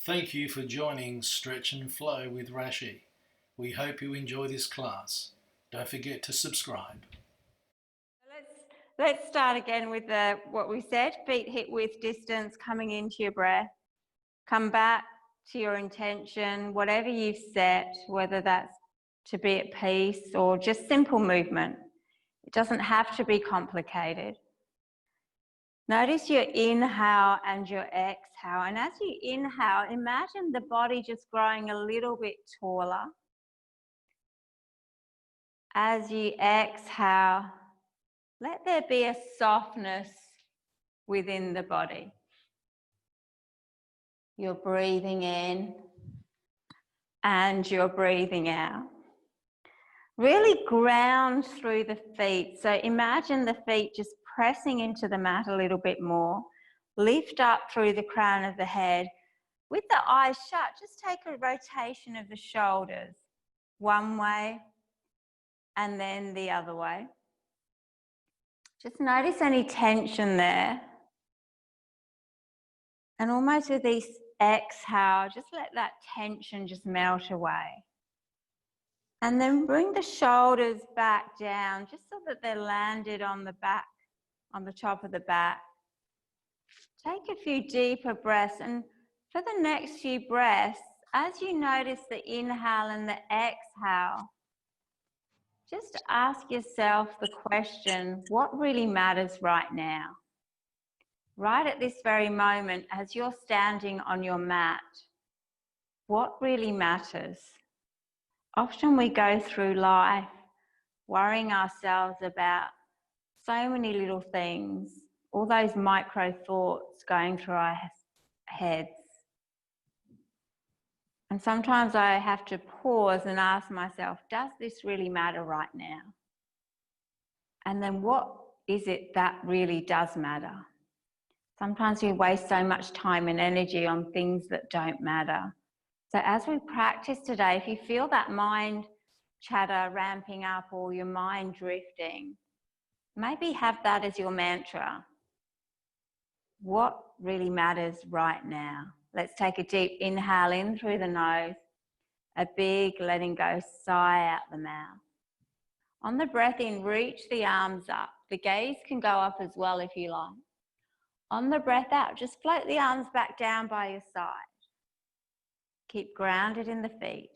Thank you for joining Stretch and Flow with Rashi. We hope you enjoy this class. Don't forget to subscribe. Let's start again with what we said, feet hip width distance coming into your breath. Come back to your intention, whatever you've set, whether that's to be at peace or just simple movement. It doesn't have to be complicated. Notice your inhale and your exhale. And as you inhale, imagine the body just growing a little bit taller. As you exhale, let there be a softness within the body. You're breathing in and you're breathing out. Really ground through the feet. So imagine the feet just pressing into the mat a little bit more. Lift up through the crown of the head. With the eyes shut, just take a rotation of the shoulders. One way and then the other way. Just notice any tension there. And almost with each exhale, just let that tension just melt away. And then bring the shoulders back down, just so that they're landed on the back, on the top of the back. Take a few deeper breaths, and for the next few breaths, as you notice the inhale and the exhale, just ask yourself the question, what really matters right now? Right at this very moment, as you're standing on your mat, what really matters? Often we go through life worrying ourselves about so many little things, all those micro thoughts going through our heads. And sometimes I have to pause and ask myself, does this really matter right now? And then what is it that really does matter? Sometimes we waste so much time and energy on things that don't matter. So as we practice today, if you feel that mind chatter ramping up or your mind drifting, maybe have that as your mantra. What really matters right now? Let's take a deep inhale in through the nose, a big letting go sigh out the mouth. On the breath in, reach the arms up. The gaze can go up as well if you like. On the breath out, just float the arms back down by your side. Keep grounded in the feet.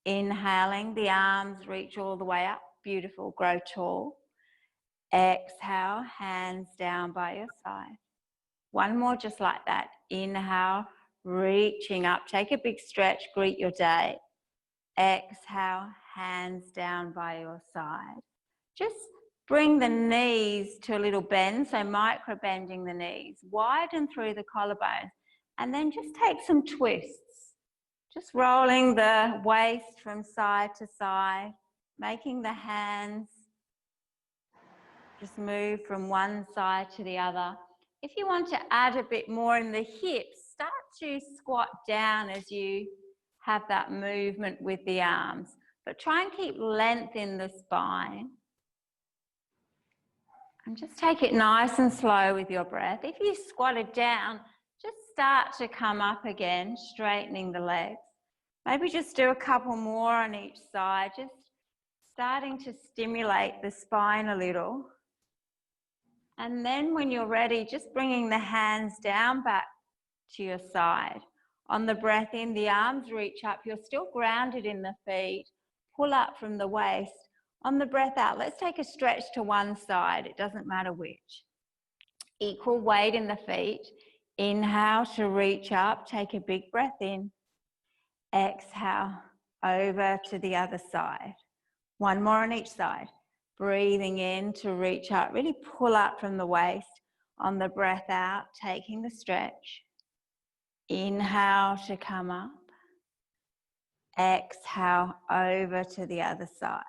Inhaling, the arms reach all the way up. Beautiful, grow tall. Exhale, hands down by your side. One more just like that. Inhale, reaching up. Take a big stretch, greet your day. Exhale, hands down by your side. Just bring the knees to a little bend, so micro bending the knees. Widen through the collarbones. And then just take some twists. Just rolling the waist from side to side, making the hands just move from one side to the other. If you want to add a bit more in the hips, start to squat down as you have that movement with the arms. But try and keep length in the spine. And just take it nice and slow with your breath. If you squatted down, just start to come up again, straightening the legs. Maybe just do a couple more on each side, just starting to stimulate the spine a little. And then when you're ready, just bringing the hands down back to your side. On the breath in, the arms reach up. You're still grounded in the feet. Pull up from the waist. On the breath out, let's take a stretch to one side. It doesn't matter which. Equal weight in the feet. Inhale to reach up. Take a big breath in. Exhale over to the other side. One more on each side. Breathing in to reach up. Really pull up from the waist. On the breath out, taking the stretch. Inhale to come up. Exhale over to the other side.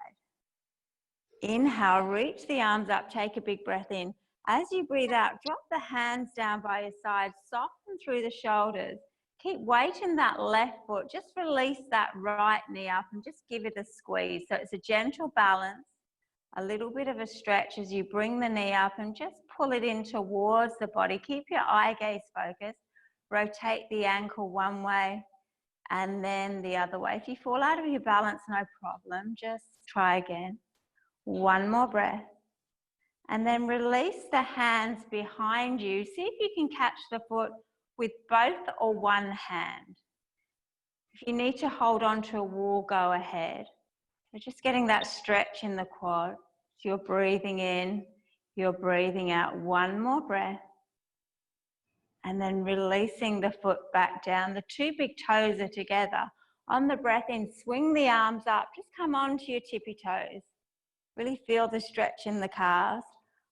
Inhale, reach the arms up, take a big breath in. As you breathe out, drop the hands down by your side, soften through the shoulders. Keep weight in that left foot, just release that right knee up and just give it a squeeze. So it's a gentle balance, a little bit of a stretch as you bring the knee up and just pull it in towards the body. Keep your eye gaze focused. rotate the ankle one way and then the other way. If you fall out of your balance, no problem, just try again. One more breath. And then release the hands behind you. See if you can catch the foot with both or one hand. If you need to hold on to a wall, go ahead. So just getting that stretch in the quad. So you're breathing in, you're breathing out. One more breath. And then releasing the foot back down. The two big toes are together. On the breath in, swing the arms up. Just come onto your tippy toes. Really feel the stretch in the calves.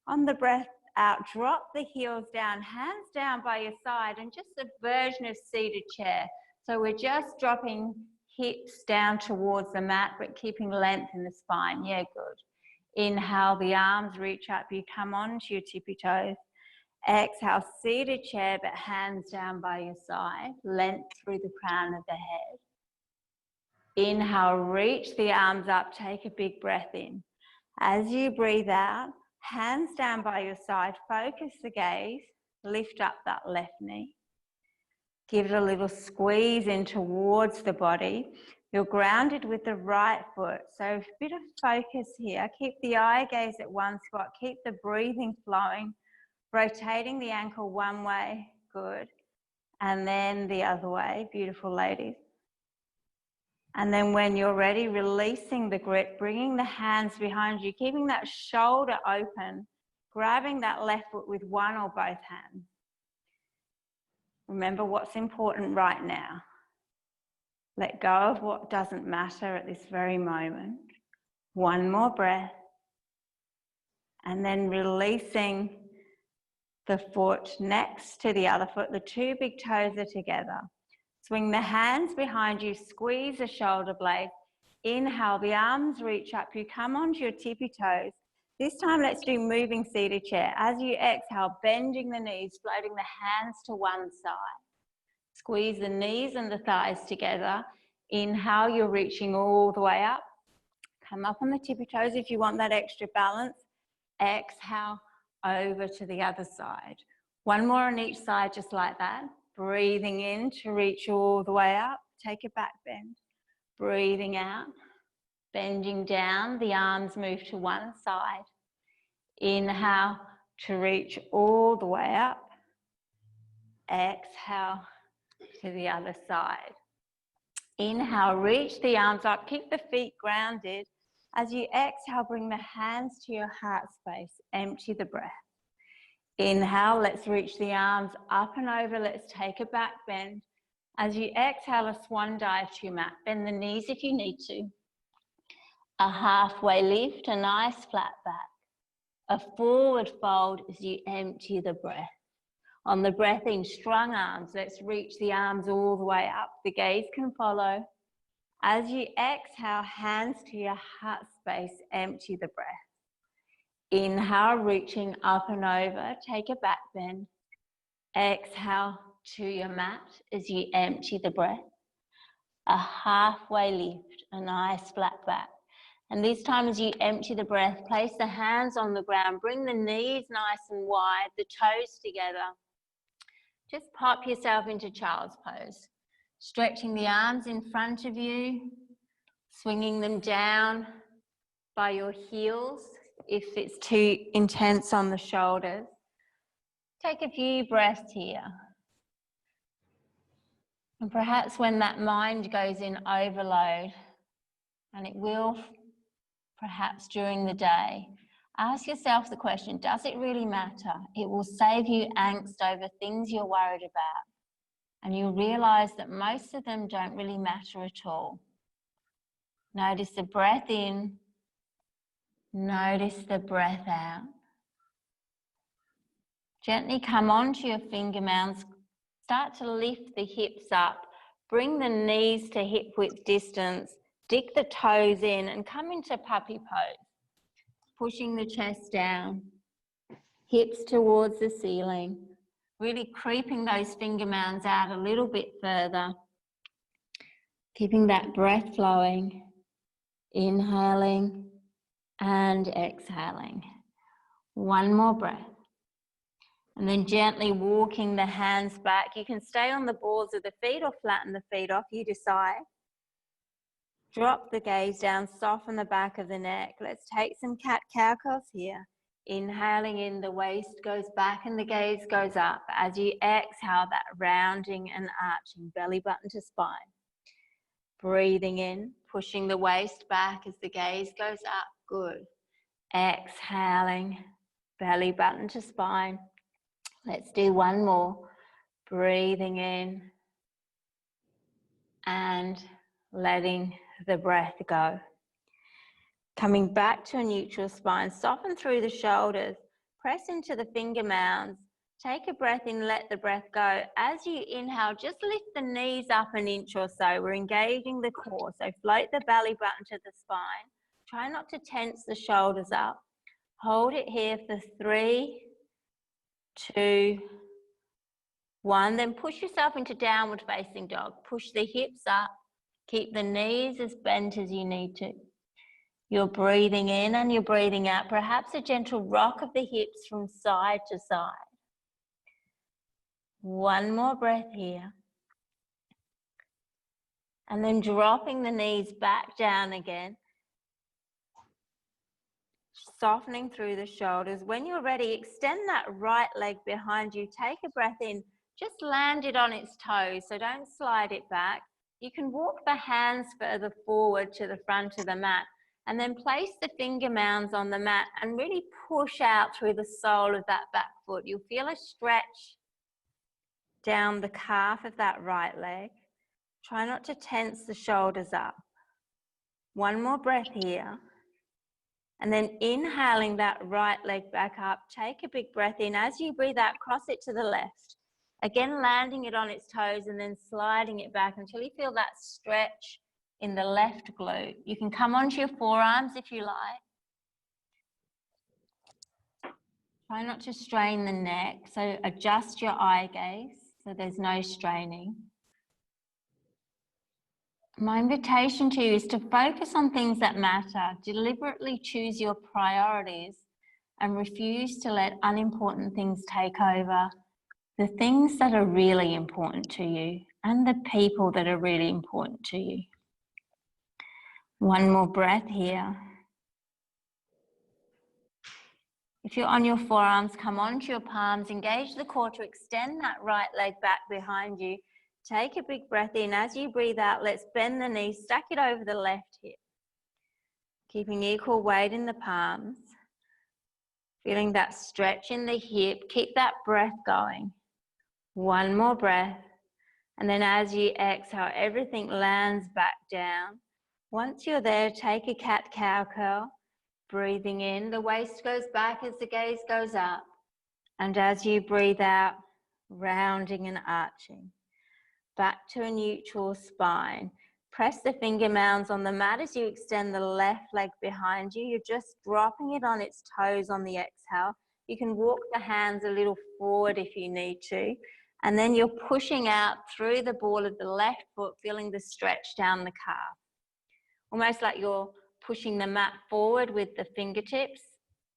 On the breath out, drop the heels down, hands down by your side, and just a version of seated chair. So we're just dropping hips down towards the mat, but keeping length in the spine. Yeah, good. Inhale, the arms reach up. You come onto your tippy toes. Exhale, seated chair, but hands down by your side. Length through the crown of the head. Inhale, reach the arms up. Take a big breath in. As you breathe out, hands down by your side. Focus the gaze. Lift up that left knee. Give it a little squeeze in towards the body. You're grounded with the right foot. So a bit of focus here. Keep the eye gaze at one spot. Keep the breathing flowing. Rotating the ankle one way. Good. And then the other way. Beautiful, ladies. And then when you're ready, releasing the grip, bringing the hands behind you, keeping that shoulder open, grabbing that left foot with one or both hands. Remember what's important right now. Let go of what doesn't matter at this very moment. One more breath. And then releasing the foot next to the other foot. The two big toes are together. Swing the hands behind you, squeeze the shoulder blade. Inhale, the arms reach up. You come onto your tippy toes. This time, let's do moving seated chair. As you exhale, bending the knees, floating the hands to one side. Squeeze the knees and the thighs together. Inhale, you're reaching all the way up. Come up on the tippy toes if you want that extra balance. Exhale, over to the other side. One more on each side, just like that. Breathing in to reach all the way up. Take a back bend. Breathing out. Bending down. The arms move to one side. Inhale to reach all the way up. Exhale to the other side. Inhale, reach the arms up. Keep the feet grounded. As you exhale, bring the hands to your heart space. Empty the breath. Inhale, let's reach the arms up and over. Let's take a back bend. As you exhale, a swan dive to your mat. Bend the knees if you need to. A halfway lift, a nice flat back. A forward fold as you empty the breath. On the breath in, strung arms. Let's reach the arms all the way up. The gaze can follow. As you exhale, hands to your heart space. Empty the breath. Inhale, reaching up and over, take a back bend. Exhale to your mat as you empty the breath. A halfway lift, a nice flat back. And this time as you empty the breath, place the hands on the ground, bring the knees nice and wide, the toes together. Just pop yourself into child's pose. Stretching the arms in front of you, swinging them down by your heels. If it's too intense on the shoulders, take a few breaths here. And perhaps when that mind goes in overload, and it will perhaps during the day, ask yourself the question, does it really matter? It will save you angst over things you're worried about. And you'll realise that most of them don't really matter at all. Notice the breath in. Notice the breath out. Gently come onto your finger mounds. Start to lift the hips up. Bring the knees to hip width distance. Dig the toes in and come into puppy pose. Pushing the chest down. Hips towards the ceiling. Really creeping those finger mounds out a little bit further. Keeping that breath flowing. Inhaling and exhaling. One more breath. And then gently walking the hands back. You can stay on the balls of the feet or flatten the feet off, you decide. Drop the gaze down, soften the back of the neck. Let's take some cat-cow curls here. Inhaling in, the waist goes back and the gaze goes up. As you exhale, that rounding and arching, belly button to spine. Breathing in, pushing the waist back as the gaze goes up. Good. Exhaling, belly button to spine. Let's do one more. Breathing in and letting the breath go. Coming back to a neutral spine, soften through the shoulders, press into the finger mounds, take a breath in, let the breath go. As you inhale, just lift the knees up an inch or so. We're engaging the core, so float the belly button to the spine. Try not to tense the shoulders up. Hold it here for 3, 2, 1. Then push yourself into downward facing dog. Push the hips up. Keep the knees as bent as you need to. You're breathing in and you're breathing out. Perhaps a gentle rock of the hips from side to side. One more breath here. And then dropping the knees back down again. Softening through the shoulders. When you're ready, extend that right leg behind you. Take a breath in. Just land it on its toes, so don't slide it back. You can walk the hands further forward to the front of the mat. And then place the finger mounds on the mat and really push out through the sole of that back foot. You'll feel a stretch down the calf of that right leg. Try not to tense the shoulders up. One more breath here. And then inhaling that right leg back up, take a big breath in. As you breathe out, cross it to the left. Again, landing it on its toes and then sliding it back until you feel that stretch in the left glute. You can come onto your forearms if you like. Try not to strain the neck, so adjust your eye gaze so there's no straining. My invitation to you is to focus on things that matter. Deliberately choose your priorities and refuse to let unimportant things take over. The things that are really important to you and the people that are really important to you. One more breath here. If you're on your forearms, come onto your palms, engage the core to extend that right leg back behind you. Take a big breath in. As you breathe out, let's bend the knees, stack it over the left hip. Keeping equal weight in the palms. Feeling that stretch in the hip. Keep that breath going. One more breath. And then as you exhale, everything lands back down. Once you're there, take a cat-cow curl. Breathing in, the waist goes back as the gaze goes up. And as you breathe out, rounding and arching. Back to a neutral spine. Press the finger mounds on the mat as you extend the left leg behind you. You're just dropping it on its toes on the exhale. You can walk the hands a little forward if you need to. And then you're pushing out through the ball of the left foot, feeling the stretch down the calf. Almost like you're pushing the mat forward with the fingertips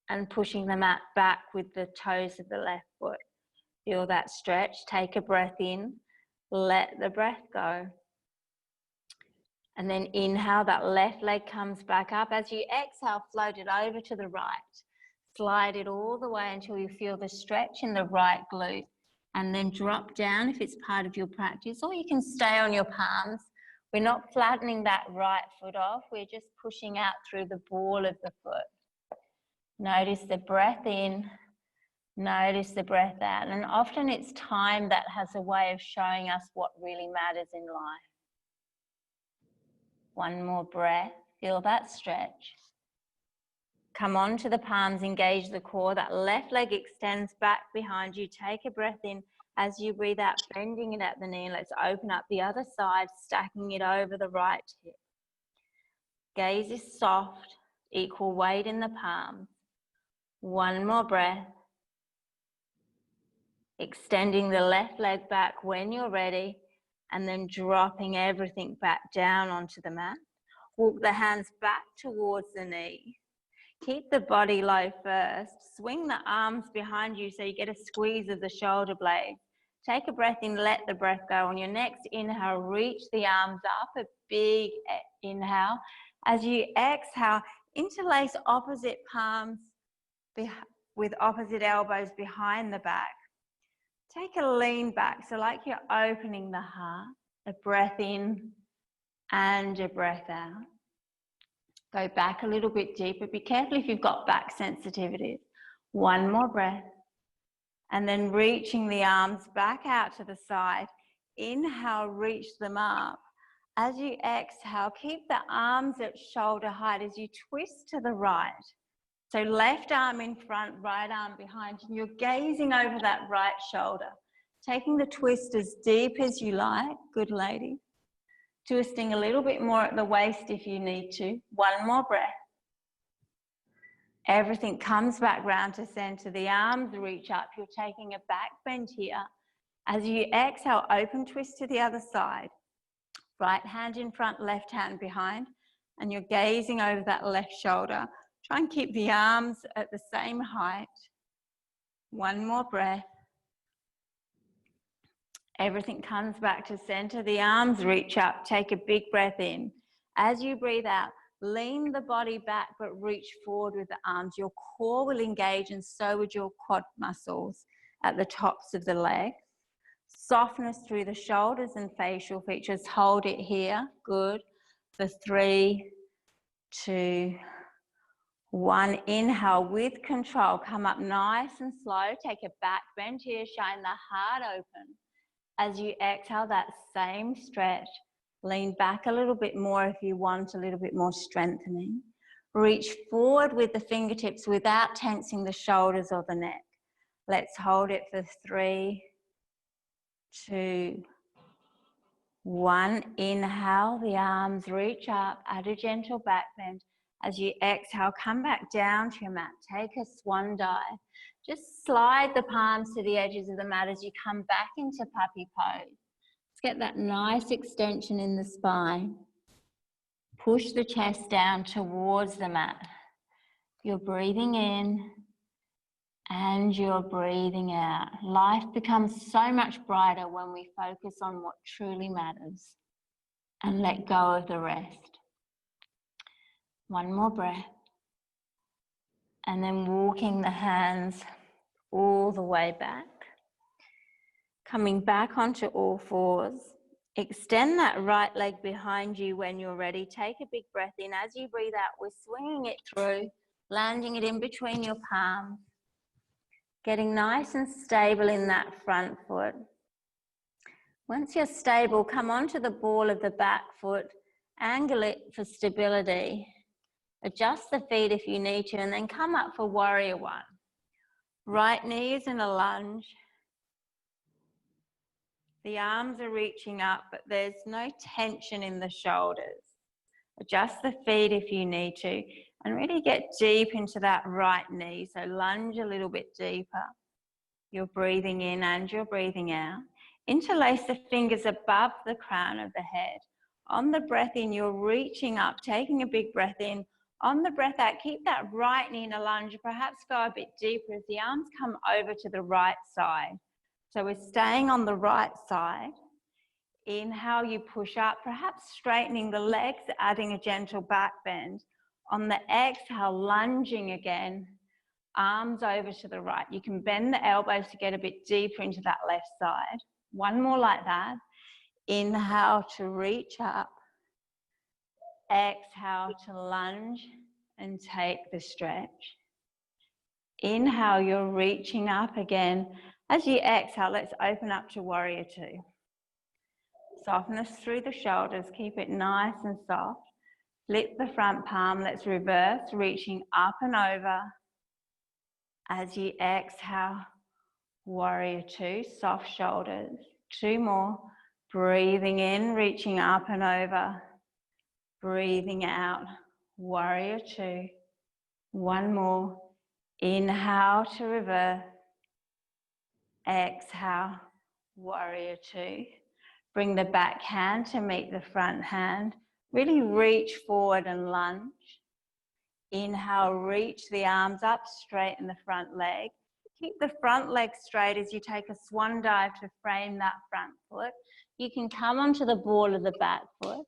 and pushing the mat back with the toes of the left foot. Feel that stretch. Take a breath in. Let the breath go. And then inhale, that left leg comes back up. As you exhale, float it over to the right. Slide it all the way until you feel the stretch in the right glute. And then drop down if it's part of your practice, or you can stay on your palms. We're not flattening that right foot off. We're just pushing out through the ball of the foot. Notice the breath in. Notice the breath out. And often it's time that has a way of showing us what really matters in life. One more breath. Feel that stretch. Come on to the palms, engage the core. That left leg extends back behind you. Take a breath in. As you breathe out, bending it at the knee. Let's open up the other side, stacking it over the right hip. Gaze is soft, equal weight in the palms. One more breath. Extending the left leg back when you're ready, and then dropping everything back down onto the mat. Walk the hands back towards the knee. Keep the body low first. Swing the arms behind you so you get a squeeze of the shoulder blades. Take a breath in, let the breath go. On your next inhale, reach the arms up, a big inhale. As you exhale, interlace opposite palms with opposite elbows behind the back. Take a lean back, so like you're opening the heart, a breath in and a breath out. Go back a little bit deeper. Be careful if you've got back sensitivities. One more breath. And then reaching the arms back out to the side. Inhale, reach them up. As you exhale, keep the arms at shoulder height as you twist to the right. So left arm in front, right arm behind. And you're gazing over that right shoulder. Taking the twist as deep as you like. Good lady. Twisting a little bit more at the waist if you need to. One more breath. Everything comes back round to center. The arms reach up. You're taking a back bend here. As you exhale, open twist to the other side. Right hand in front, left hand behind. And you're gazing over that left shoulder. Try and keep the arms at the same height. One more breath. Everything comes back to center. The arms reach up. Take a big breath in. As you breathe out, lean the body back, but reach forward with the arms. Your core will engage, and so would your quad muscles at the tops of the legs. Softness through the shoulders and facial features. Hold it here. Good. For 3, 2, 1. Inhale with control. Come up nice and slow. Take a back bend here. Shine the heart open. As you exhale, that same stretch. Lean back a little bit more if you want a little bit more strengthening. Reach forward with the fingertips without tensing the shoulders or the neck. Let's hold it for 3, 2, 1. Inhale, the arms reach up, add a gentle back bend. As you exhale, come back down to your mat. Take a swan dive. Just slide the palms to the edges of the mat as you come back into puppy pose. Let's get that nice extension in the spine. Push the chest down towards the mat. You're breathing in and you're breathing out. Life becomes so much brighter when we focus on what truly matters and let go of the rest. One more breath. And then walking the hands all the way back. Coming back onto all fours. Extend that right leg behind you when you're ready. Take a big breath in. As you breathe out, we're swinging it through, landing it in between your palms. Getting nice and stable in that front foot. Once you're stable, come onto the ball of the back foot. Angle it for stability. Adjust the feet if you need to, and then come up for warrior one. Right knee is in a lunge. The arms are reaching up, but there's no tension in the shoulders. Adjust the feet if you need to, and really get deep into that right knee. So lunge a little bit deeper. You're breathing in and you're breathing out. Interlace the fingers above the crown of the head. On the breath in, you're reaching up, taking a big breath in. On the breath out, keep that right knee in a lunge. Perhaps go a bit deeper as the arms come over to the right side. So we're staying on the right side. Inhale, you push up, perhaps straightening the legs, adding a gentle back bend. On the exhale, lunging again, arms over to the right. You can bend the elbows to get a bit deeper into that left side. One more like that. Inhale to reach up. Exhale to lunge and take the stretch. Inhale, you're reaching up again. As you exhale, let's open up to warrior two. Softness through the shoulders, keep it nice and soft. Flip the front palm, let's reverse, reaching up and over. As you exhale, warrior two, soft shoulders. 2 more, breathing in, reaching up and over. Breathing out, warrior two. 1 more, inhale to reverse. Exhale, warrior two. Bring the back hand to meet the front hand. Really reach forward and lunge. Inhale, reach the arms up, straighten the front leg. Keep the front leg straight as you take a swan dive to frame that front foot. You can come onto the ball of the back foot,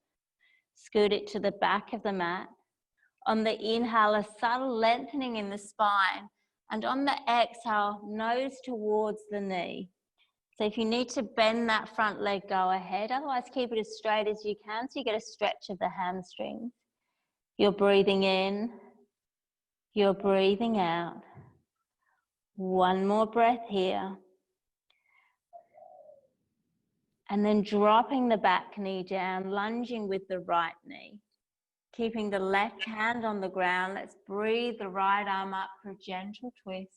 scoot it to the back of the mat. On the inhale, a subtle lengthening in the spine. And on the exhale, nose towards the knee. So if you need to bend that front leg, go ahead. Otherwise, keep it as straight as you can so you get a stretch of the hamstrings. You're breathing in. You're breathing out. One more breath here. And then dropping the back knee down, lunging with the right knee. Keeping the left hand on the ground. Let's breathe the right arm up for a gentle twist.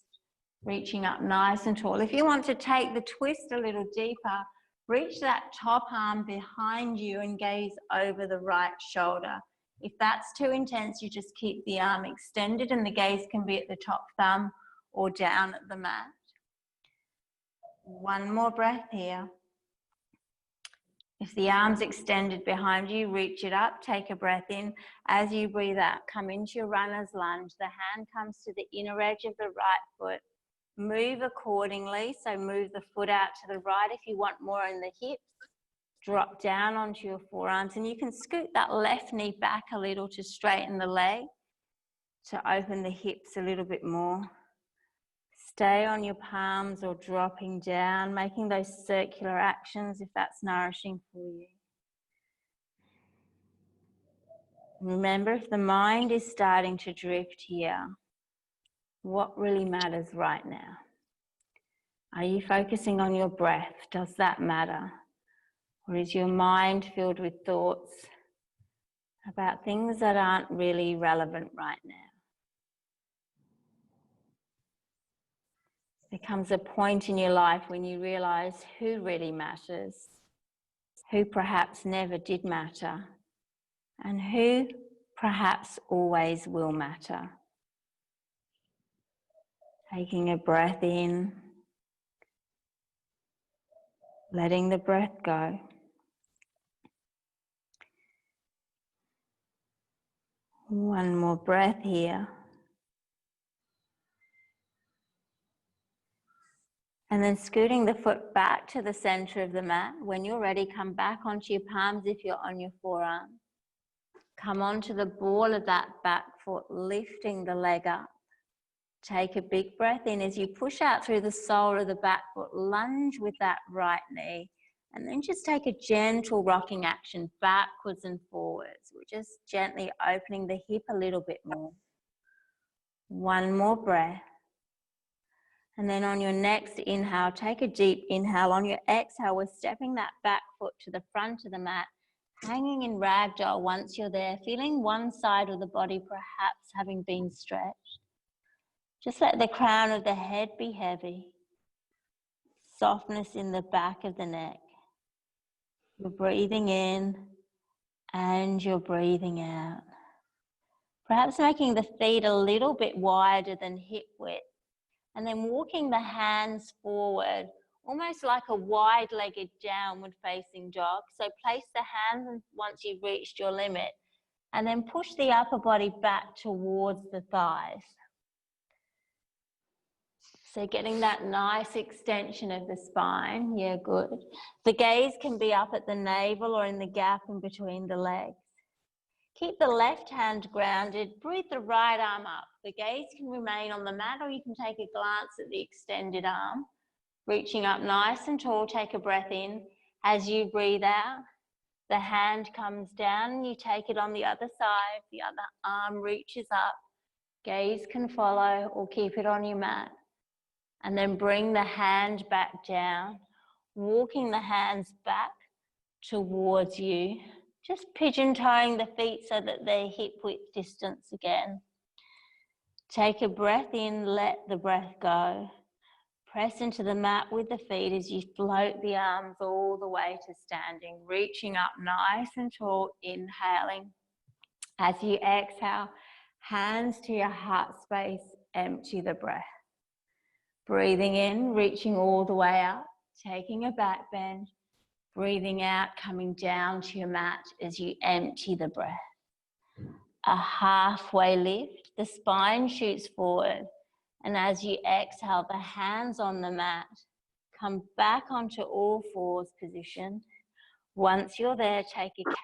Reaching up nice and tall. If you want to take the twist a little deeper, reach that top arm behind you and gaze over the right shoulder. If that's too intense, you just keep the arm extended and the gaze can be at the top thumb or down at the mat. One more breath here. If the arm's extended behind you, reach it up, take a breath in. As you breathe out, come into your runner's lunge. The hand comes to the inner edge of the right foot. Move accordingly, so move the foot out to the right if you want more in the hips. Drop down onto your forearms and you can scoot that left knee back a little to straighten the leg, to open the hips a little bit more. Stay on your palms or dropping down, making those circular actions if that's nourishing for you. Remember, if the mind is starting to drift here, what really matters right now? Are you focusing on your breath? Does that matter? Or is your mind filled with thoughts about things that aren't really relevant right now? There comes a point in your life when you realize who really matters, who perhaps never did matter, and who perhaps always will matter. Taking a breath in, letting the breath go. One more breath here. And then scooting the foot back to the center of the mat. When you're ready, come back onto your palms if you're on your forearm. Come onto the ball of that back foot, lifting the leg up. Take a big breath in as you push out through the sole of the back foot. Lunge with that right knee. And then just take a gentle rocking action backwards and forwards. We're just gently opening the hip a little bit more. One more breath. And then on your next inhale, take a deep inhale. On your exhale, we're stepping that back foot to the front of the mat, hanging in ragdoll once you're there, feeling one side of the body perhaps having been stretched. Just let the crown of the head be heavy. Softness in the back of the neck. You're breathing in and you're breathing out. Perhaps making the feet a little bit wider than hip width. And then walking the hands forward, almost like a wide-legged downward facing dog. So place the hands once you've reached your limit, and then push the upper body back towards the thighs. So getting that nice extension of the spine, yeah, good. The gaze can be up at the navel or in the gap in between the legs. Keep the left hand grounded, breathe the right arm up. The gaze can remain on the mat or you can take a glance at the extended arm. Reaching up nice and tall, take a breath in. As you breathe out, the hand comes down and you take it on the other side. The other arm reaches up. Gaze can follow or keep it on your mat. And then bring the hand back down, walking the hands back towards you. Just pigeon-toeing the feet so that they're hip-width distance again. Take a breath in, let the breath go. Press into the mat with the feet as you float the arms all the way to standing, reaching up nice and tall, inhaling. As you exhale, hands to your heart space, empty the breath. Breathing in, reaching all the way up, taking a back bend. Breathing out, coming down to your mat as you empty the breath. A halfway lift, the spine shoots forward. And as you exhale, the hands on the mat, come back onto all fours position. Once you're there, take a cow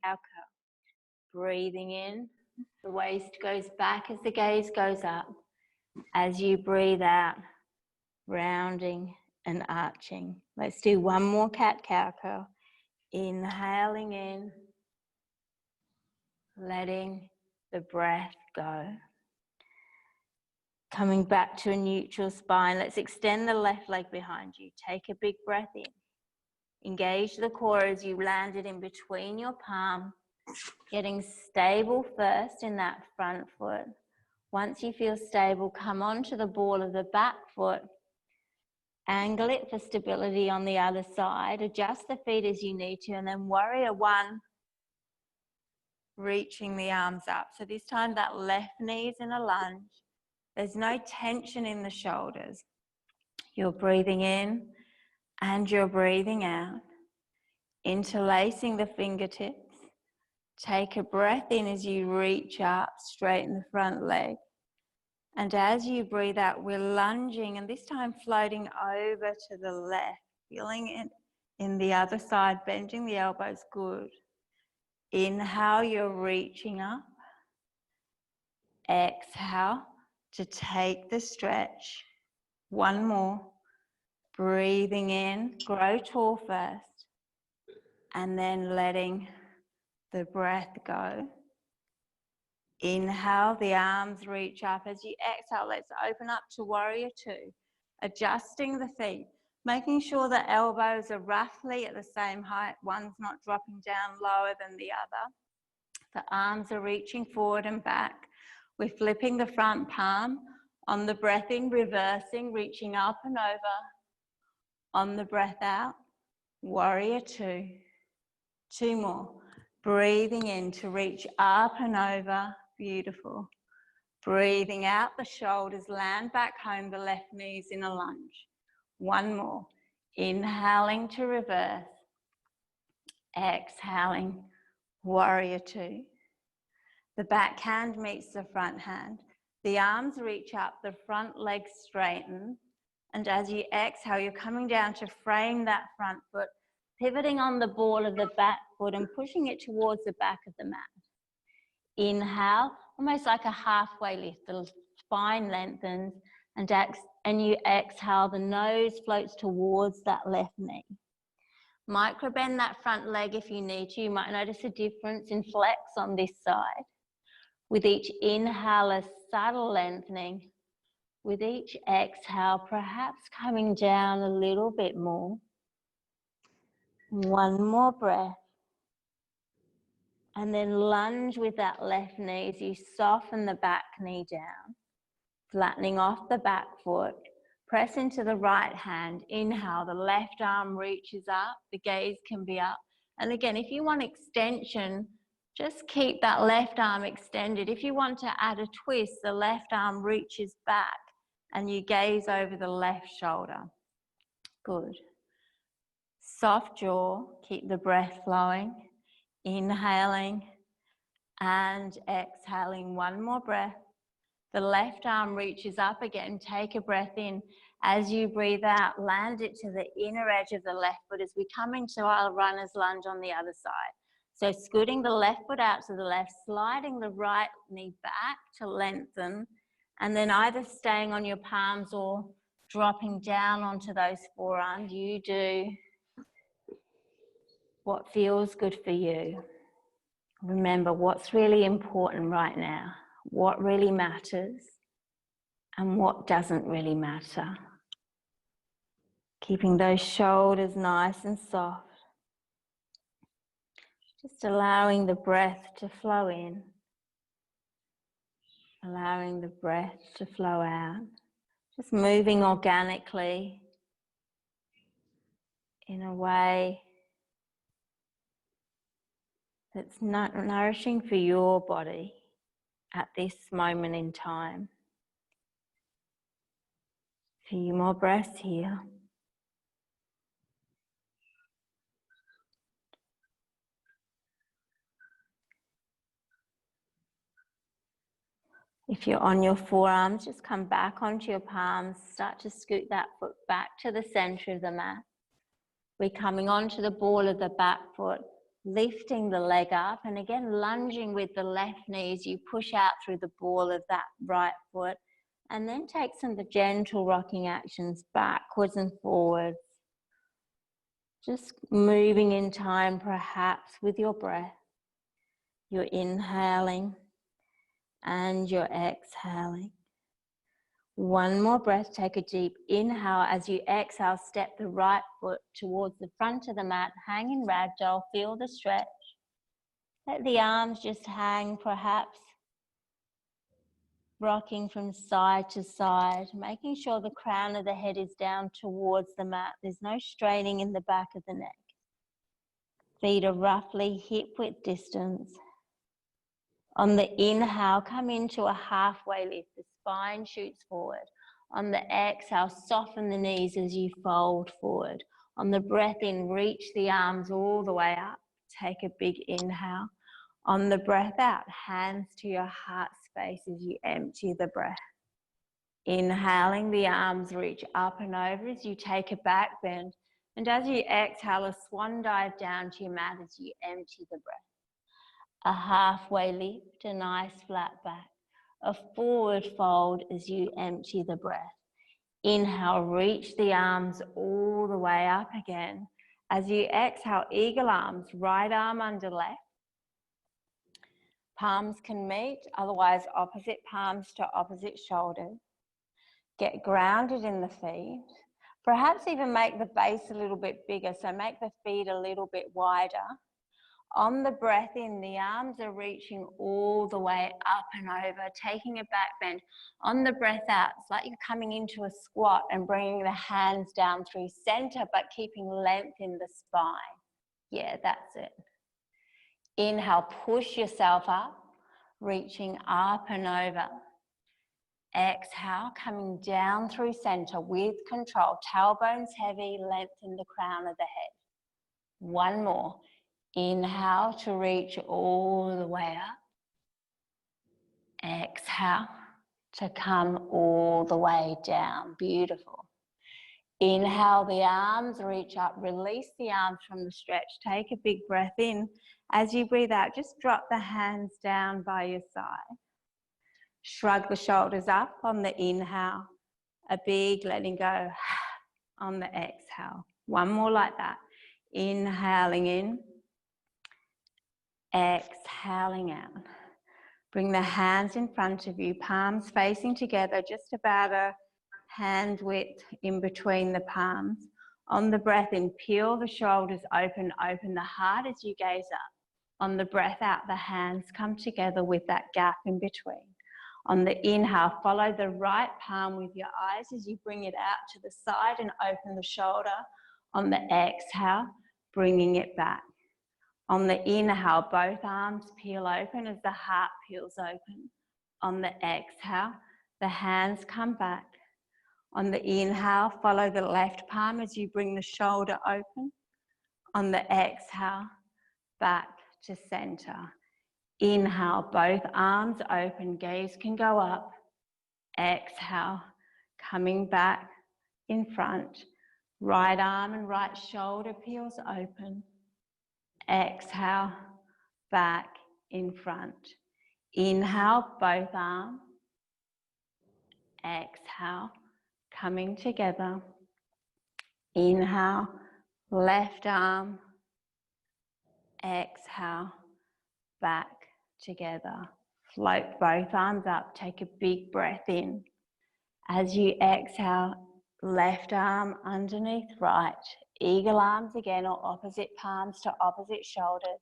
curl. Breathing in, the waist goes back as the gaze goes up. As you breathe out, rounding and arching. Let's do one more cat-cow curl. Inhaling in, letting the breath go. Coming back to a neutral spine, let's extend the left leg behind you. Take a big breath in. Engage the core as you land it in between your palms, getting stable first in that front foot. Once you feel stable, come onto the ball of the back foot. Angle it for stability on the other side. Adjust the feet as you need to, and then warrior one, reaching the arms up. So this time that left knee is in a lunge. There's no tension in the shoulders. You're breathing in and you're breathing out. Interlacing the fingertips. Take a breath in as you reach up, straighten the front leg. And as you breathe out, we're lunging, and this time floating over to the left, feeling it in the other side, bending the elbows, good. Inhale, you're reaching up. Exhale to take the stretch. One more. Breathing in, grow tall first, and then letting the breath go. Inhale, the arms reach up. As you exhale, let's open up to warrior two. Adjusting the feet, making sure the elbows are roughly at the same height. One's not dropping down lower than the other. The arms are reaching forward and back. We're flipping the front palm. On the breath in, reversing, reaching up and over. On the breath out, warrior two. Two more. Breathing in to reach up and over. Beautiful. Breathing out, the shoulders land back home, the left knees in a lunge. One more. Inhaling to reverse. Exhaling, warrior two. The back hand meets the front hand. The arms reach up, the front legs straighten. And as you exhale, you're coming down to frame that front foot, pivoting on the ball of the back foot and pushing it towards the back of the mat. Inhale, almost like a halfway lift, the spine lengthens, and you exhale, the nose floats towards that left knee. Micro bend that front leg if you need to. You might notice a difference in flex on this side. With each inhale, a subtle lengthening. With each exhale, perhaps coming down a little bit more. One more breath. And then lunge with that left knee as you soften the back knee down. Flattening off the back foot. Press into the right hand. Inhale, the left arm reaches up. The gaze can be up. And again, if you want extension, just keep that left arm extended. If you want to add a twist, the left arm reaches back and you gaze over the left shoulder. Good. Soft jaw, keep the breath flowing. Inhaling and exhaling. One more breath. The left arm reaches up again. Take a breath in. As you breathe out, land it to the inner edge of the left foot as we come into our runner's lunge on the other side. So scooting the left foot out to the left, sliding the right knee back to lengthen, and then either staying on your palms or dropping down onto those forearms. You do what feels good for you. Remember what's really important right now, what really matters, and what doesn't really matter. Keeping those shoulders nice and soft. Just allowing the breath to flow in. Allowing the breath to flow out. Just moving organically in a way that's nourishing for your body at this moment in time. A few more breaths here. If you're on your forearms, just come back onto your palms, start to scoot that foot back to the center of the mat. We're coming onto the ball of the back foot, lifting the leg up, and again lunging with the left knee as you push out through the ball of that right foot, and then take some of the gentle rocking actions backwards and forwards. Just moving in time perhaps with your breath. You're inhaling and you're exhaling. One more breath, take a deep inhale. As you exhale, step the right foot towards the front of the mat, hang in ragdoll, feel the stretch. Let the arms just hang, perhaps rocking from side to side, making sure the crown of the head is down towards the mat. There's no straining in the back of the neck. Feet are roughly hip-width distance. On the inhale, come into a halfway lift. The spine shoots forward. On the exhale, soften the knees as you fold forward. On the breath in, reach the arms all the way up. Take a big inhale. On the breath out, hands to your heart space as you empty the breath. Inhaling, the arms reach up and over as you take a back bend. And as you exhale, a swan dive down to your mat as you empty the breath. A halfway lift, a nice flat back. A forward fold as you empty the breath. Inhale, reach the arms all the way up again. As you exhale, eagle arms, right arm under left. Palms can meet, otherwise opposite palms to opposite shoulders. Get grounded in the feet. Perhaps even make the base a little bit bigger, so make the feet a little bit wider. On the breath in, the arms are reaching all the way up and over, taking a back bend. On the breath out, it's like you're coming into a squat and bringing the hands down through center, but keeping length in the spine. Yeah, that's it. Inhale, push yourself up, reaching up and over. Exhale, coming down through center with control. Tailbones heavy, lengthen the crown of the head. One more. Inhale to reach all the way up. Exhale to come all the way down. Beautiful. Inhale, the arms reach up. Release the arms from the stretch. Take a big breath in. As you breathe out, just drop the hands down by your side. Shrug the shoulders up on the inhale. A big letting go on the exhale. One more like that. Inhaling in. Exhaling out. Bring the hands in front of you, palms facing together, just about a hand width in between the palms. On the breath in, peel the shoulders open, open the heart as you gaze up. On the breath out, the hands come together with that gap in between. On the inhale, follow the right palm with your eyes as you bring it out to the side and open the shoulder. On the exhale, bringing it back. On the inhale, both arms peel open as the heart peels open. On the exhale, the hands come back. On the inhale, follow the left palm as you bring the shoulder open. On the exhale, back to center. Inhale, both arms open, gaze can go up. Exhale, coming back in front. Right arm and right shoulder peels open. Exhale, back in front. Inhale, both arms. Exhale, coming together. Inhale, left arm. Exhale, back together. Float both arms up. Take a big breath in. As you exhale, left arm underneath right. Eagle arms again, or opposite palms to opposite shoulders.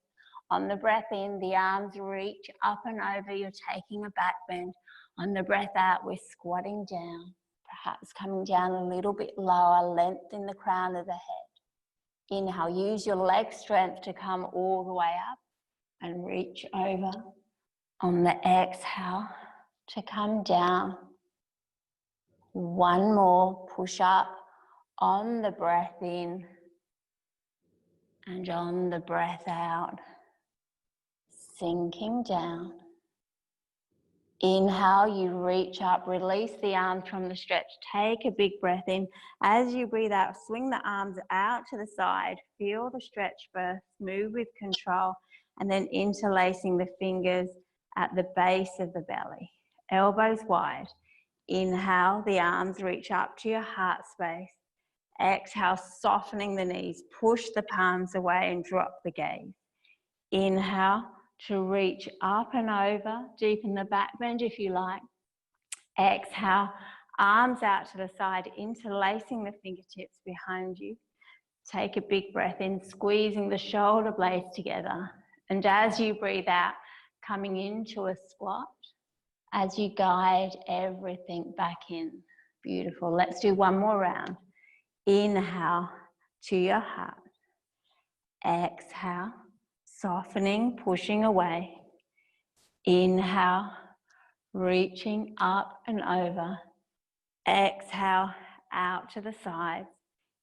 On the breath in, the arms reach up and over. You're taking a back bend. On the breath out, we're squatting down. Perhaps coming down a little bit lower, length in the crown of the head. Inhale, use your leg strength to come all the way up and reach over. On the exhale, to come down. One more, push up on the breath in and on the breath out. Sinking down. Inhale, you reach up, release the arms from the stretch. Take a big breath in. As you breathe out, swing the arms out to the side. Feel the stretch first, move with control, and then interlacing the fingers at the base of the belly. Elbows wide. Inhale, the arms reach up to your heart space. Exhale, softening the knees. Push the palms away and drop the gaze. Inhale to reach up and over, deepen the back bend if you like. Exhale, arms out to the side, interlacing the fingertips behind you. Take a big breath in, squeezing the shoulder blades together. And as you breathe out, coming into a squat, as you guide everything back in. Beautiful. Let's do one more round. Inhale to your heart. Exhale, softening, pushing away. Inhale, reaching up and over. Exhale, out to the sides,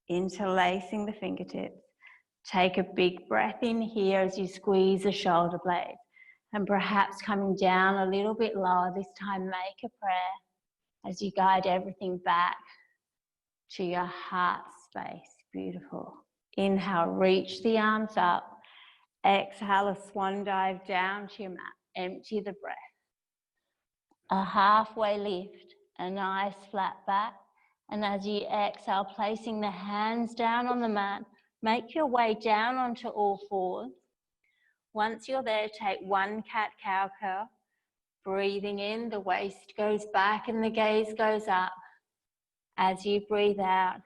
interlacing the fingertips. Take a big breath in here as you squeeze the shoulder blades. And perhaps coming down a little bit lower, this time make a prayer as you guide everything back to your heart space. Beautiful. Inhale, reach the arms up. Exhale, a swan dive down to your mat. Empty the breath. A halfway lift, a nice flat back. And as you exhale, placing the hands down on the mat, make your way down onto all fours. Once you're there, take one cat-cow curl. Breathing in, the waist goes back and the gaze goes up. As you breathe out,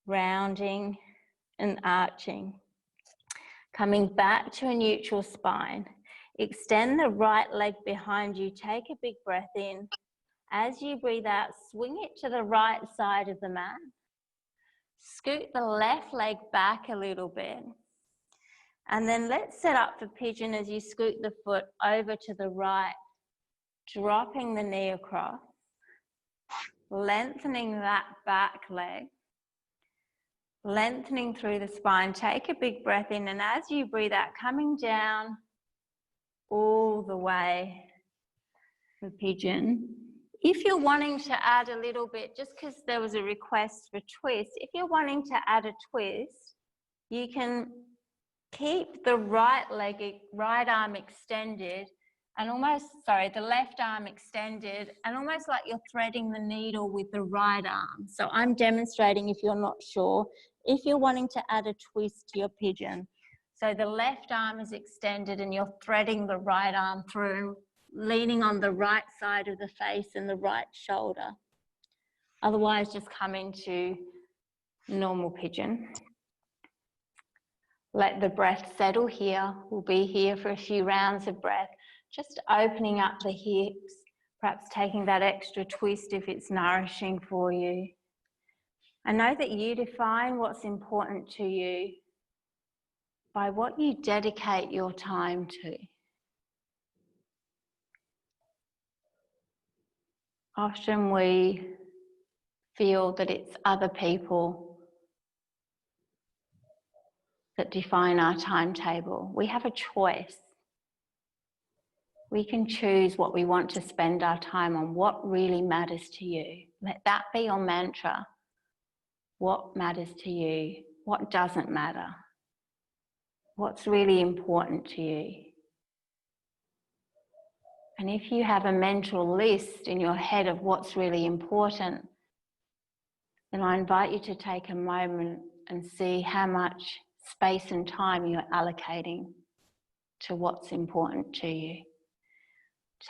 rounding and arching. Coming back to a neutral spine. Extend the right leg behind you. Take a big breath in. As you breathe out, swing it to the right side of the mat. Scoot the left leg back a little bit. And then let's set up for pigeon as you scoot the foot over to the right, dropping the knee across, lengthening that back leg, lengthening through the spine. Take a big breath in, and as you breathe out, coming down all the way for pigeon. If you're wanting to add a little bit, just because there was a request for twist, if you're wanting to add a twist, you can keep the right arm extended and the left arm extended and almost like you're threading the needle with the right arm. So I'm demonstrating if you're not sure, if you're wanting to add a twist to your pigeon. So the left arm is extended and you're threading the right arm through, leaning on the right side of the face and the right shoulder. Otherwise, just come into normal pigeon. Let the breath settle here. We'll be here for a few rounds of breath. Just opening up the hips, perhaps taking that extra twist if it's nourishing for you. And know that you define what's important to you by what you dedicate your time to. Often we feel that it's other people that define our timetable. We have a choice. We can choose what we want to spend our time on, what really matters to you. Let that be your mantra. What matters to you? What doesn't matter? What's really important to you? And if you have a mental list in your head of what's really important, then I invite you to take a moment and see how much space and time you're allocating to what's important to you.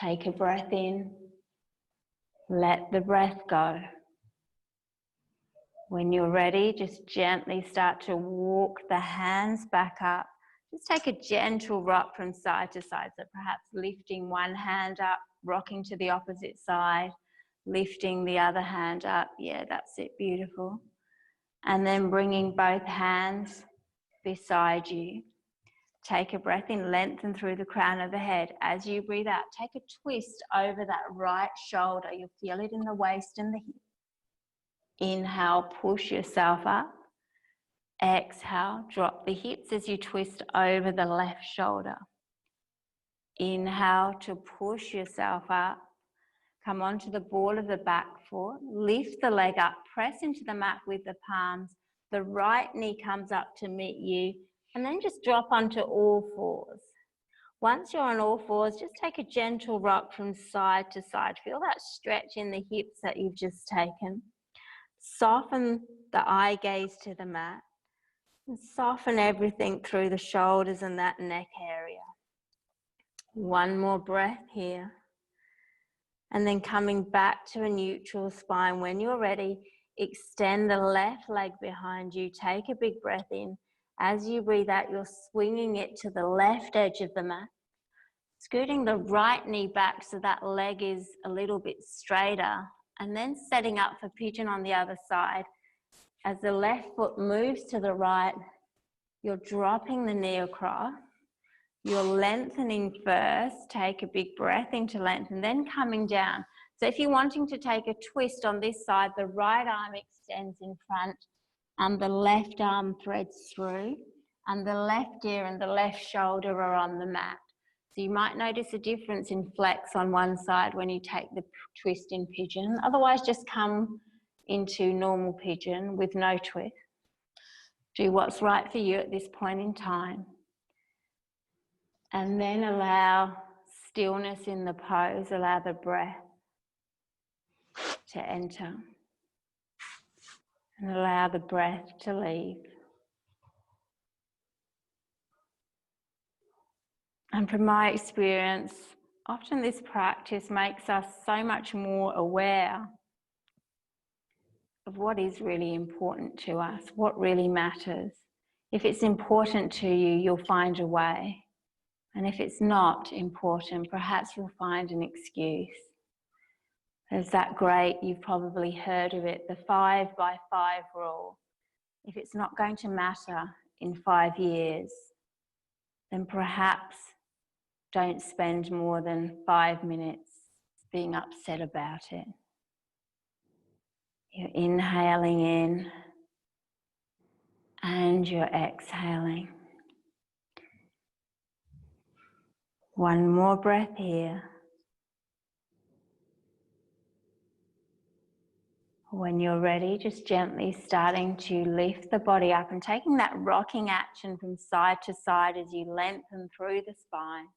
Take a breath in, let the breath go. When you're ready, just gently start to walk the hands back up. Just take a gentle rock from side to side, so perhaps lifting one hand up, rocking to the opposite side, lifting the other hand up. Yeah, that's it, beautiful. And then bringing both hands beside you. Take a breath in, lengthen through the crown of the head. As you breathe out, take a twist over that right shoulder. You'll feel it in the waist and the hip. Inhale, push yourself up. Exhale, drop the hips as you twist over the left shoulder. Inhale to push yourself up. Come onto the ball of the back foot, lift the leg up, press into the mat with the palms. The right knee comes up to meet you, and then just drop onto all fours. Once you're on all fours, just take a gentle rock from side to side. Feel that stretch in the hips that you've just taken. Soften the eye gaze to the mat, and soften everything through the shoulders and that neck area. One more breath here. And then coming back to a neutral spine. When you're ready, extend the left leg behind you. Take a big breath in. As you breathe out, you're swinging it to the left edge of the mat. Scooting the right knee back so that leg is a little bit straighter. And then setting up for pigeon on the other side. As the left foot moves to the right, you're dropping the knee across. You're lengthening first, take a big breath into length, and then coming down. So if you're wanting to take a twist on this side, the right arm extends in front and the left arm threads through, and the left ear and the left shoulder are on the mat. So you might notice a difference in flex on one side when you take the twist in pigeon. Otherwise, just come into normal pigeon with no twist. Do what's right for you at this point in time. And then allow stillness in the pose, allow the breath to enter. And allow the breath to leave. And from my experience, often this practice makes us so much more aware of what is really important to us, what really matters. If it's important to you, you'll find a way. And if it's not important, perhaps you'll find an excuse. There's that great, you've probably heard of it, the 5 by 5 rule. If it's not going to matter in 5 years, then perhaps don't spend more than 5 minutes being upset about it. You're inhaling in and you're exhaling. One more breath here. When you're ready, just gently starting to lift the body up and taking that rocking action from side to side as you lengthen through the spine,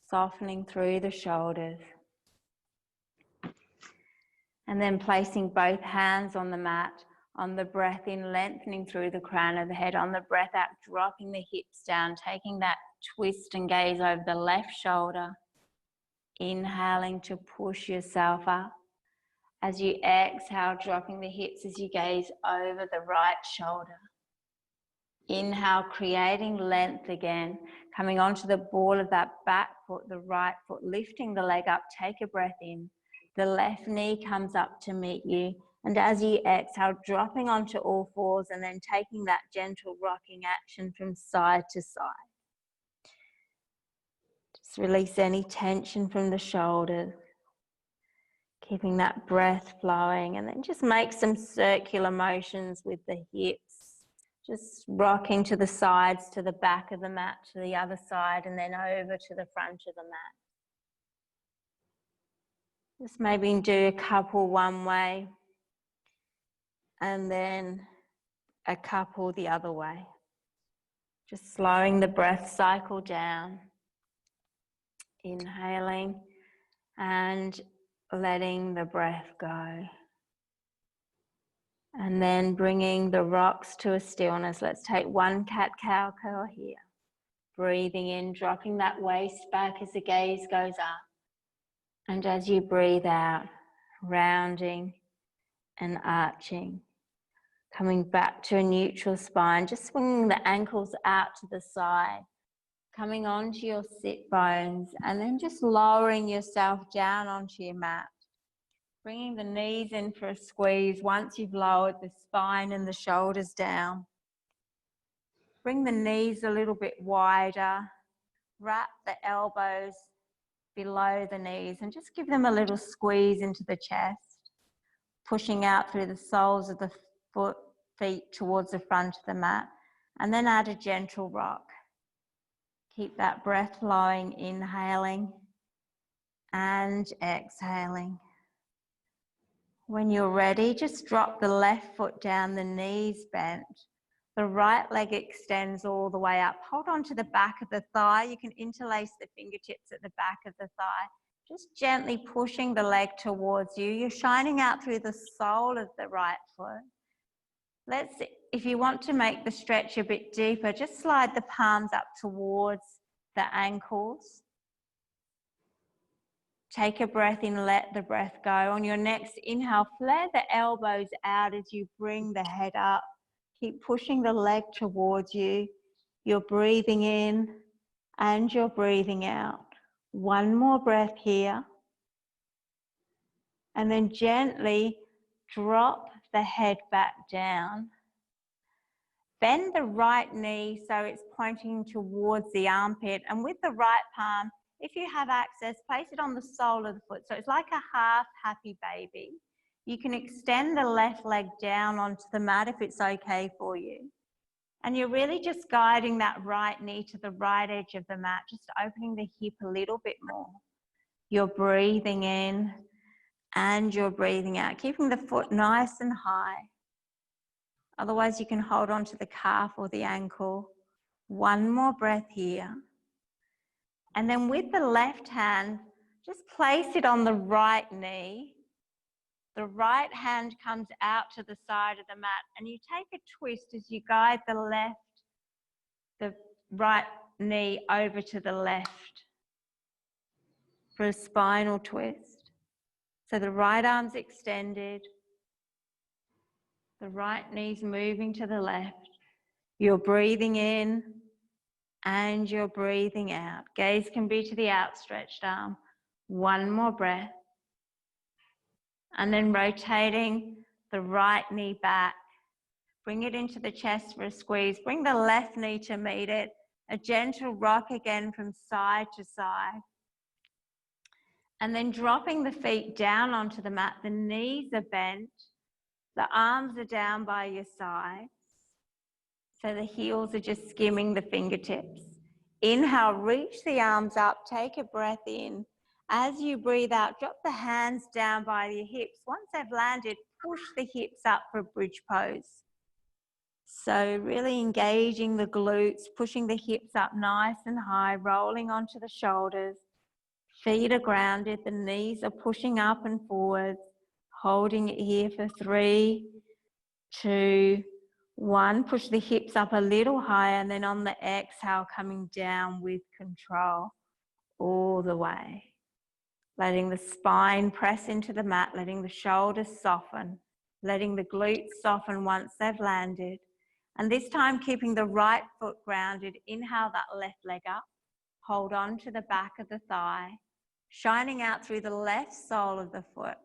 softening through the shoulders. And then placing both hands on the mat, on the breath in, lengthening through the crown of the head, on the breath out, dropping the hips down, taking that twist and gaze over the left shoulder, inhaling to push yourself up. As you exhale, dropping the hips as you gaze over the right shoulder. Inhale, creating length again, coming onto the ball of that back foot, the right foot, lifting the leg up, take a breath in. The left knee comes up to meet you. And as you exhale, dropping onto all fours and then taking that gentle rocking action from side to side. Just release any tension from the shoulders. Keeping that breath flowing, and then just make some circular motions with the hips. Just rocking to the sides, to the back of the mat, to the other side, and then over to the front of the mat. Just maybe do a couple one way, and then a couple the other way. Just slowing the breath cycle down. Inhaling and letting the breath go. And then bringing the rocks to a stillness. Let's take one cat-cow curl here. Breathing in, dropping that waist back as the gaze goes up. And as you breathe out, rounding and arching. Coming back to a neutral spine, just swinging the ankles out to the side. Coming onto your sit bones and then just lowering yourself down onto your mat. Bringing the knees in for a squeeze once you've lowered the spine and the shoulders down. Bring the knees a little bit wider. Wrap the elbows below the knees and just give them a little squeeze into the chest. Pushing out through the soles of the feet towards the front of the mat. And then add a gentle rock. Keep that breath flowing, inhaling and exhaling. When you're ready, just drop the left foot down, the knees bent. The right leg extends all the way up. Hold on to the back of the thigh. You can interlace the fingertips at the back of the thigh. Just gently pushing the leg towards you. You're shining out through the sole of the right foot. If you want to make the stretch a bit deeper, just slide the palms up towards the ankles. Take a breath in, let the breath go. On your next inhale, flare the elbows out as you bring the head up. Keep pushing the leg towards you. You're breathing in and you're breathing out. One more breath here. And then gently drop the head back down. Bend the right knee so it's pointing towards the armpit. And with the right palm, if you have access, place it on the sole of the foot. So it's like a half happy baby. You can extend the left leg down onto the mat if it's okay for you. And you're really just guiding that right knee to the right edge of the mat, just opening the hip a little bit more. You're breathing in and you're breathing out, keeping the foot nice and high. Otherwise, you can hold on to the calf or the ankle. One more breath here. And then with the left hand, just place it on the right knee. The right hand comes out to the side of the mat and you take a twist as you guide the right knee over to the left for a spinal twist. So the right arm's extended, the right knee's moving to the left. You're breathing in and you're breathing out. Gaze can be to the outstretched arm. One more breath. And then rotating the right knee back. Bring it into the chest for a squeeze. Bring the left knee to meet it. A gentle rock again from side to side. And then dropping the feet down onto the mat. The knees are bent. The arms are down by your sides. So the heels are just skimming the fingertips. Inhale, reach the arms up, take a breath in. As you breathe out, drop the hands down by your hips. Once they've landed, push the hips up for bridge pose. So really engaging the glutes, pushing the hips up nice and high, rolling onto the shoulders. Feet are grounded, the knees are pushing up and forwards. Holding it here for 3, 2, 1, push the hips up a little higher and then on the exhale coming down with control all the way. Letting the spine press into the mat, letting the shoulders soften, letting the glutes soften once they've landed. And this time keeping the right foot grounded, inhale that left leg up, hold on to the back of the thigh, shining out through the left sole of the foot.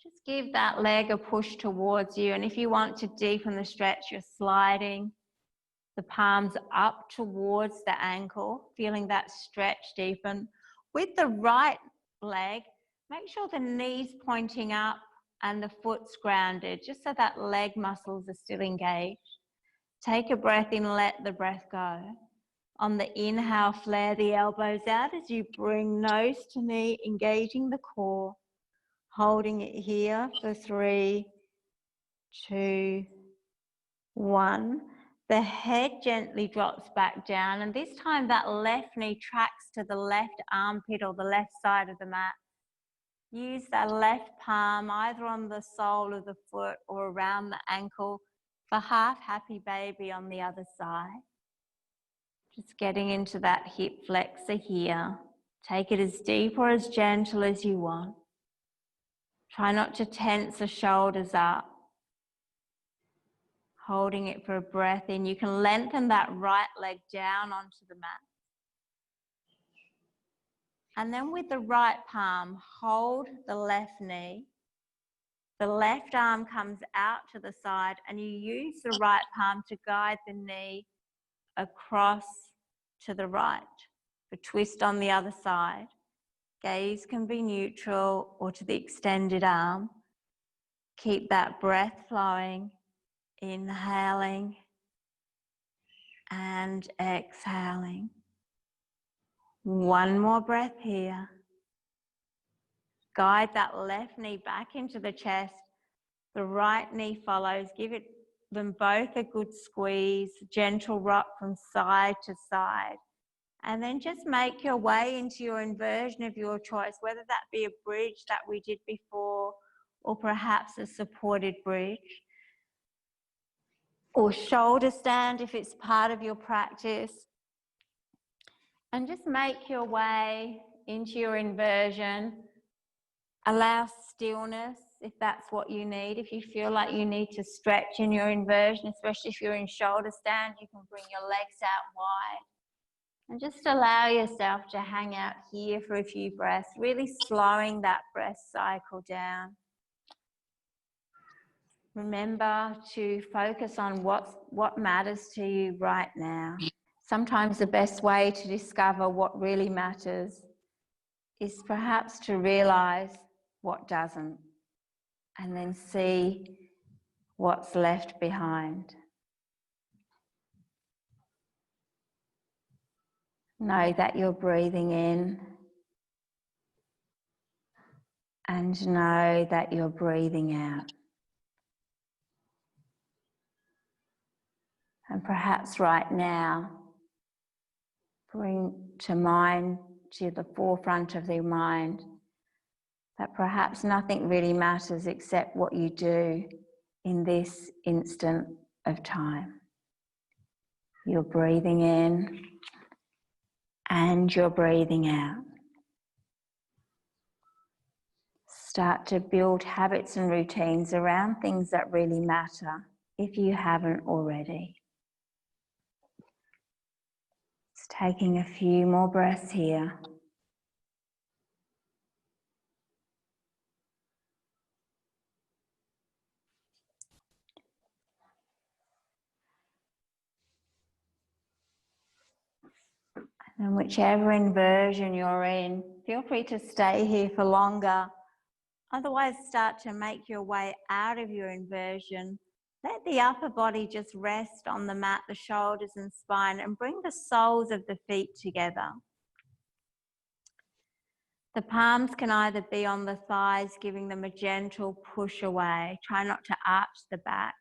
Just give that leg a push towards you. And if you want to deepen the stretch, you're sliding the palms up towards the ankle, feeling that stretch deepen. With the right leg, make sure the knee's pointing up and the foot's grounded, just so that leg muscles are still engaged. Take a breath in, let the breath go. On the inhale, flare the elbows out as you bring nose to knee, engaging the core. Holding it here for 3, 2, 1. The head gently drops back down, and this time that left knee tracks to the left armpit or the left side of the mat. Use that left palm either on the sole of the foot or around the ankle for half happy baby on the other side. Just getting into that hip flexor here. Take it as deep or as gentle as you want. Try not to tense the shoulders up. Holding it for a breath in. You can lengthen that right leg down onto the mat. And then with the right palm, hold the left knee. The left arm comes out to the side and you use the right palm to guide the knee across to the right. A twist on the other side. Gaze can be neutral or to the extended arm. Keep that breath flowing, inhaling and exhaling. One more breath here. Guide that left knee back into the chest. The right knee follows. Give them both a good squeeze, gentle rock from side to side. And then just make your way into your inversion of your choice, whether that be a bridge that we did before, or perhaps a supported bridge, or shoulder stand if it's part of your practice. And just make your way into your inversion. Allow stillness if that's what you need. If you feel like you need to stretch in your inversion, especially if you're in shoulder stand, you can bring your legs out wide. And just allow yourself to hang out here for a few breaths, really slowing that breath cycle down. Remember to focus on what matters to you right now. Sometimes the best way to discover what really matters is perhaps to realize what doesn't, and then see what's left behind. Know that you're breathing in, and know that you're breathing out. And perhaps right now, bring to mind, to the forefront of the mind, that perhaps nothing really matters except what you do in this instant of time. You're breathing in and you're breathing out. Start to build habits and routines around things that really matter if you haven't already. Just taking a few more breaths here. And whichever inversion you're in, feel free to stay here for longer. Otherwise, start to make your way out of your inversion. Let the upper body just rest on the mat, the shoulders and spine, and bring the soles of the feet together. The palms can either be on the thighs, giving them a gentle push away. Try not to arch the back.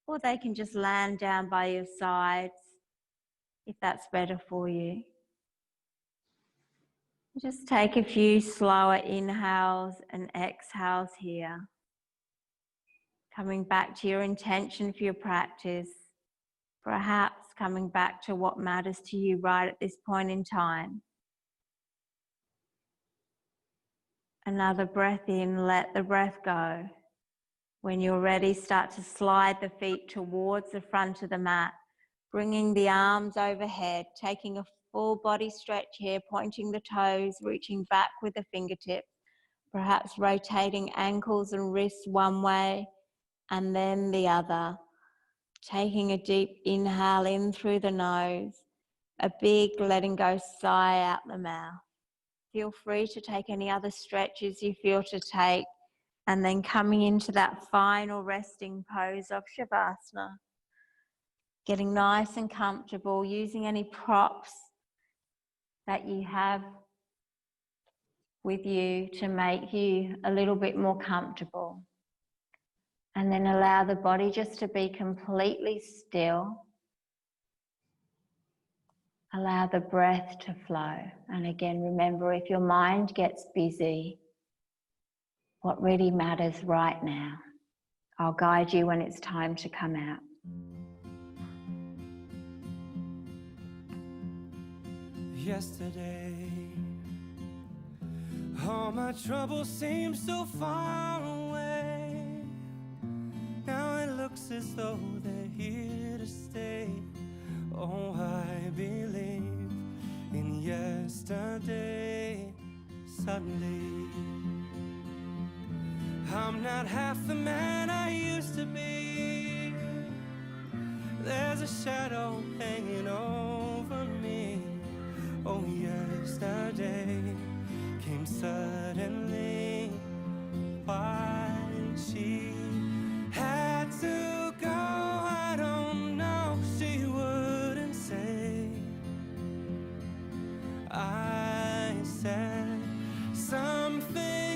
Or they can just land down by your sides, if that's better for you. Just take a few slower inhales and exhales here. Coming back to your intention for your practice. Perhaps coming back to what matters to you right at this point in time. Another breath in, let the breath go. When you're ready, start to slide the feet towards the front of the mat, bringing the arms overhead, taking a full body stretch here, pointing the toes, reaching back with the fingertips, perhaps rotating ankles and wrists one way and then the other. Taking a deep inhale in through the nose, a big letting go sigh out the mouth. Feel free to take any other stretches you feel to take, and then coming into that final resting pose of Shavasana. Getting nice and comfortable, using any props that you have with you to make you a little bit more comfortable. And then allow the body just to be completely still. Allow the breath to flow. And again, remember, if your mind gets busy, what really matters right now. I'll guide you when it's time to come out. Yesterday, all my troubles seem so far away. Now it looks as though they're here to stay. Oh, I believe in yesterday. Suddenly, I'm not half the man I used to be. There's a shadow hanging over me. Oh, yesterday came suddenly. Why she had to go, I don't know. She wouldn't say. I said something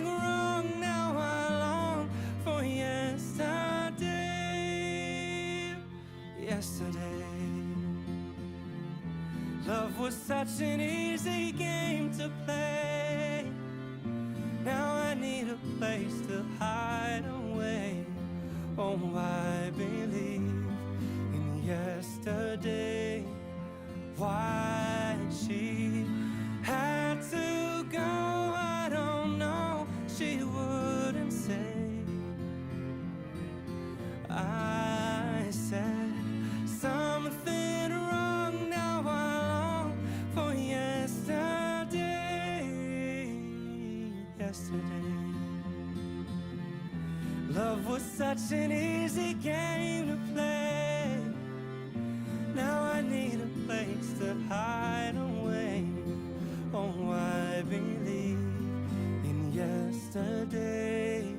Love was such an easy game to play. Now I need a place to hide away. Oh, I believe in yesterday. Why she had to go, I don't know. She wouldn't say. I said something wrong. Now I long for yesterday. Yesterday. Love was such an easy game to play. Now I need a place to hide away. Oh, I believe in yesterday.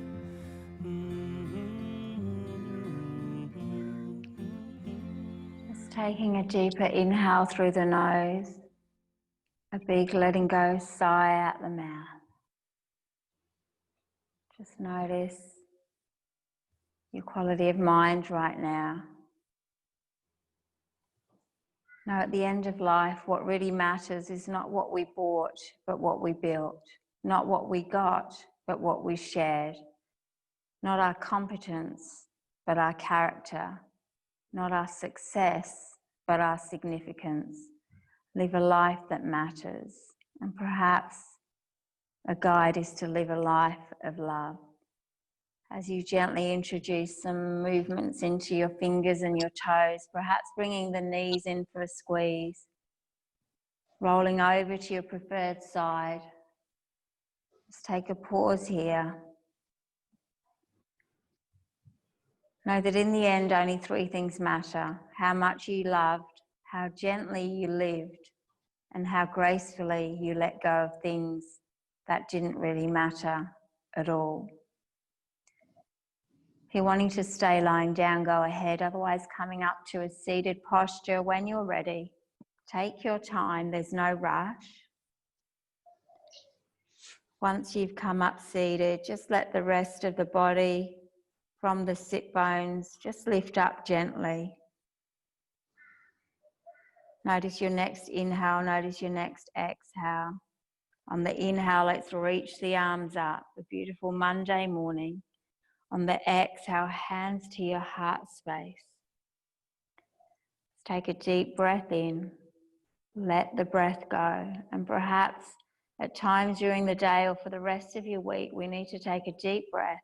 Just taking a deeper inhale through the nose, a big letting go sigh out the mouth. Just notice your quality of mind right now. Now, at the end of life, what really matters is not what we bought, but what we built. Not what we got, but what we shared. Not our competence, but our character. Not our success, but our significance. Live a life that matters. And perhaps a guide is to live a life of love. As you gently introduce some movements into your fingers and your toes, perhaps bringing the knees in for a squeeze, rolling over to your preferred side. Just take a pause here. Know that in the end, only three things matter: how much you loved, how gently you lived, and how gracefully you let go of things that didn't really matter at all. If you're wanting to stay lying down, go ahead. Otherwise, coming up to a seated posture when you're ready. Take your time, there's no rush. Once you've come up seated, just let the rest of the body from the sit bones just lift up gently. Notice your next inhale, notice your next exhale. On the inhale, let's reach the arms up, a beautiful Monday morning. On the exhale, hands to your heart space. Take a deep breath in. Let the breath go. And perhaps at times during the day or for the rest of your week, we need to take a deep breath.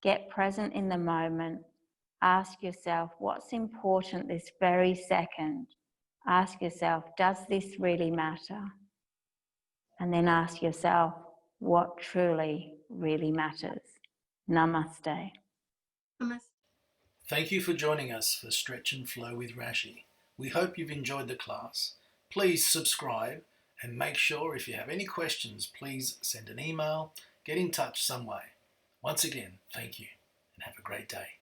Get present in the moment. Ask yourself, what's important this very second? Ask yourself, does this really matter? And then ask yourself, what truly, really matters? Namaste. Thank you for joining us for Stretch and Flow with Rashi. We hope you've enjoyed the class. Please subscribe and make sure if you have any questions, please send an email, get in touch some way. Once again, thank you and have a great day.